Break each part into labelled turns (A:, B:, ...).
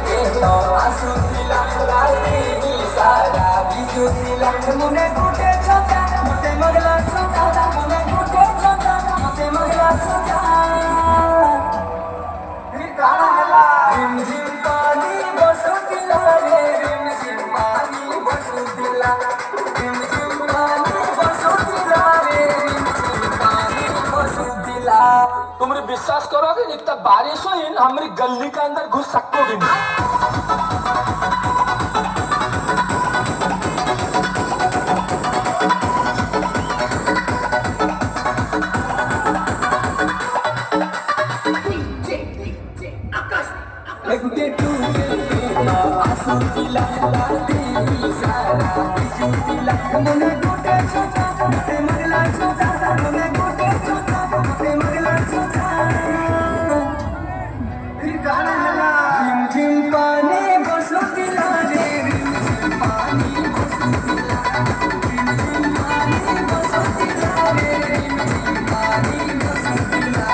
A: के तो आसुतिला लाली सारा बिजुतिला मुने गुटे छोटा मते मगला छोटा मुने गुटे छोटा मते मगला छोटा ठिकाना हला रिम झिम पानी बसुतिला रे रिम झिम पानी बसुतिला रिम झिम पानी बसुतिला रे रिम झिम पानी बसुतिला।
B: तुम विश्वास करोगे इतना बारिश हुई हमारी गली के अंदर घुस सकोगे नहीं।
A: लगते टूटे आसुतिला लाली सारा बिजुतिला मुने गुटे छोटा मते मगला छोटा मुने गुटे छोटा मते मगला छोटा ठिकाना हला रिम झिम पानी बसुतिला रे रिम झिम पानी बसुतिला रिम झिम पानी बसुतिला रे रिम झिम पानी बसुतिला।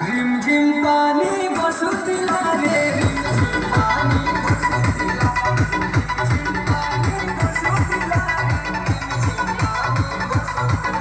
A: रिम झिम पानी बसुतिला रे रिम झिम पानी बसुतिला रिम झिम पानी बसुतिला रिम झिम पानी बसुतिला।